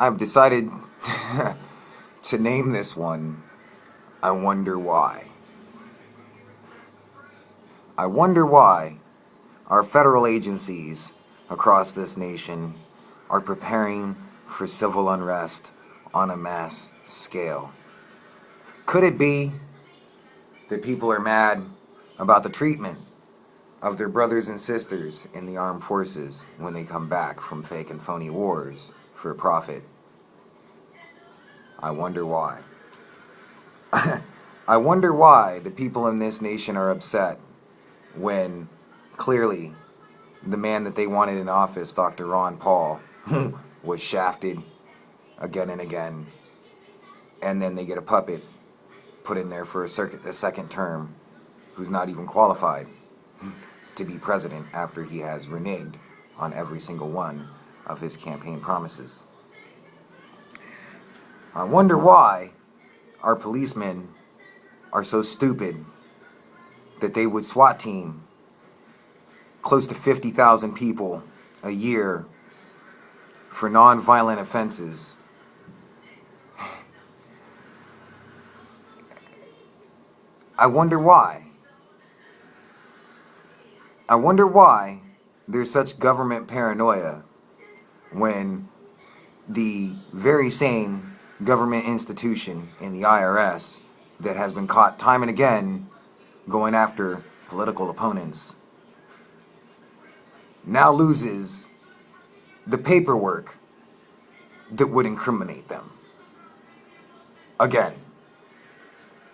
I've decided to name this one, I Wonder Why. I wonder why our federal agencies across this nation are preparing for civil unrest on a mass scale. Could it be that people are mad about the treatment of their brothers and sisters in the armed forces when they come back from fake and phony wars for profit? I wonder why. I wonder why the people in this nation are upset when clearly the man that they wanted in office, Dr. Ron Paul, was shafted again and again, and then they get a puppet put in there for a second term who's not even qualified to be president after he has reneged on every single one of his campaign promises. I wonder why our policemen are so stupid that they would SWAT team close to 50,000 people a year for non-violent offenses. I wonder why. I wonder why there's such government paranoia when the very same government institution in the IRS that has been caught time and again going after political opponents now loses the paperwork that would incriminate them. Again,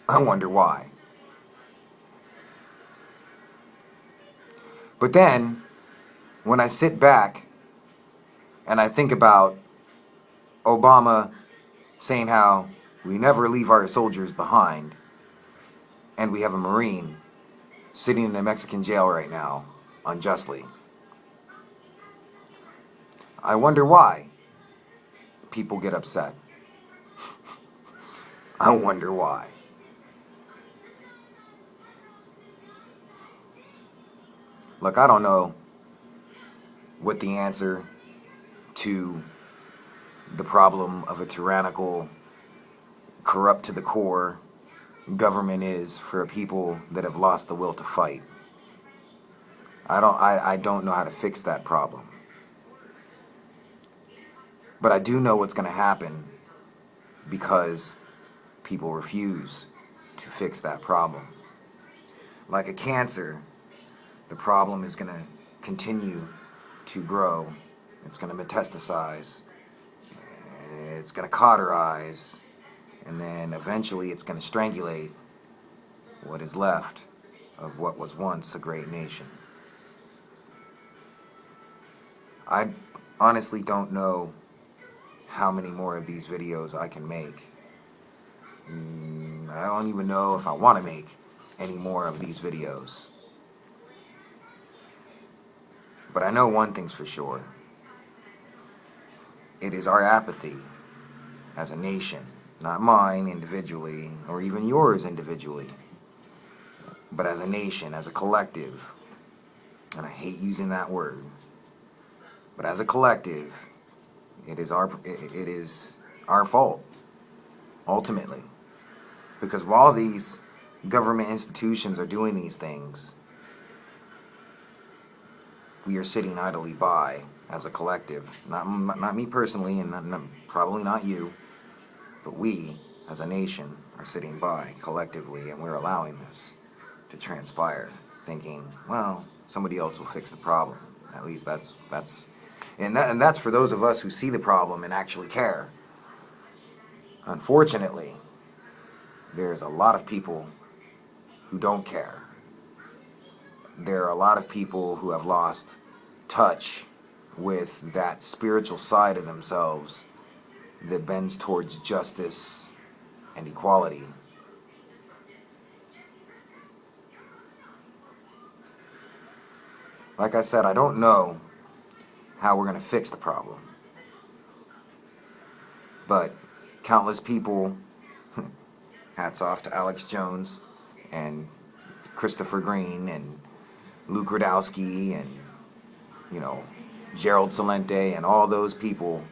I wonder why. But then, when I sit back and I think about Obama saying how we never leave our soldiers behind, and we have a Marine sitting in a Mexican jail right now unjustly, I wonder why people get upset. I wonder why. Look, I don't know what the answer to the problem of a tyrannical, corrupt to the core government is for a people that have lost the will to fight. I don't know how to fix that problem. But I do know what's going to happen because people refuse to fix that problem. Like a cancer, the problem is going to continue to grow. It's going to metastasize. It's going to cauterize. And then eventually it's going to strangulate what is left of what was once a great nation. I honestly don't know how many more of these videos I can make. I don't even know if I want to make any more of these videos. But I know one thing's for sure. It is our apathy as a nation, not mine individually, or even yours individually, but as a nation, as a collective, and I hate using that word, but as a collective, it is our fault, ultimately. Because while these government institutions are doing these things, we are sitting idly by as a collective. Not me personally, and probably not you, but we, as a nation, are sitting by collectively, and we're allowing this to transpire, thinking, well, somebody else will fix the problem. At least that's for those of us who see the problem and actually care. Unfortunately, there's a lot of people who don't care. There are a lot of people who have lost touch with that spiritual side of themselves that bends towards justice and equality. Like I said, I don't know how we're going to fix the problem. But countless people, hats off to Alex Jones and Christopher Green and Luke Radowski and, Gerald Celente and all those people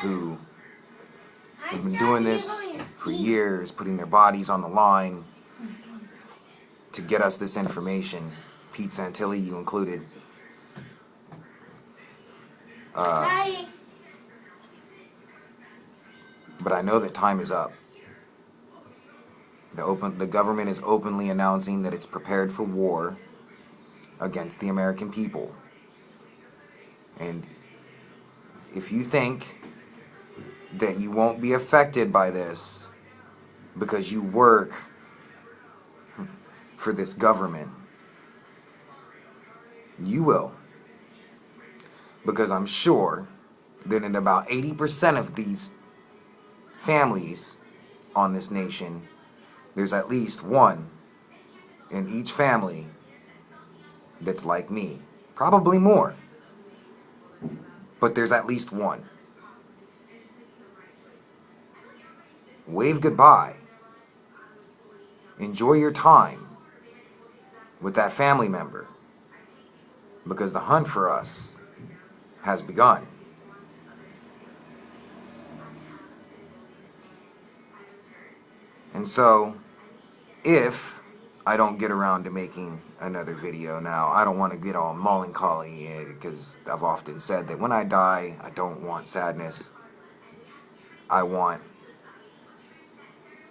who They've been doing this for years, putting their bodies on the line to get us this information. Pete Santilli, you included. But I know that time is up. The government is openly announcing that it's prepared for war against the American people. And if you think that you won't be affected by this because you work for this government, you will. Because I'm sure that in about 80% of these families on this nation, there's at least one in each family that's like me. Probably more. But there's at least one. Wave goodbye. Enjoy your time with that family member, because the hunt for us has begun. And so, if I don't get around to making another video now, I don't want to get all melancholy, because I've often said that when I die, I don't want sadness. I want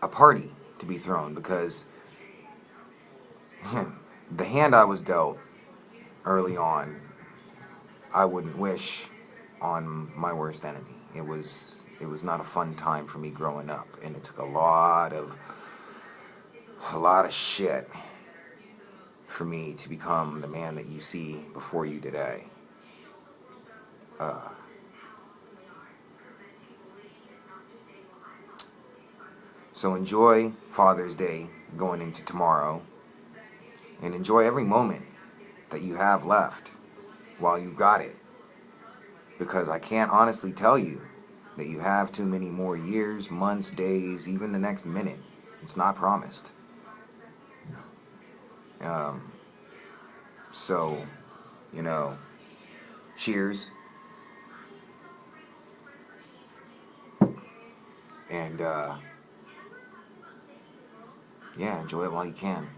a party to be thrown, because the hand I was dealt early on, I wouldn't wish on my worst enemy. It was not a fun time for me growing up, and it took a lot of shit for me to become the man that you see before you today. So enjoy Father's Day going into tomorrow, and enjoy every moment that you have left while you've got it, because I can't honestly tell you that you have too many more years, months, days, even the next minute. It's not promised. So, cheers. And, yeah, enjoy it while you can.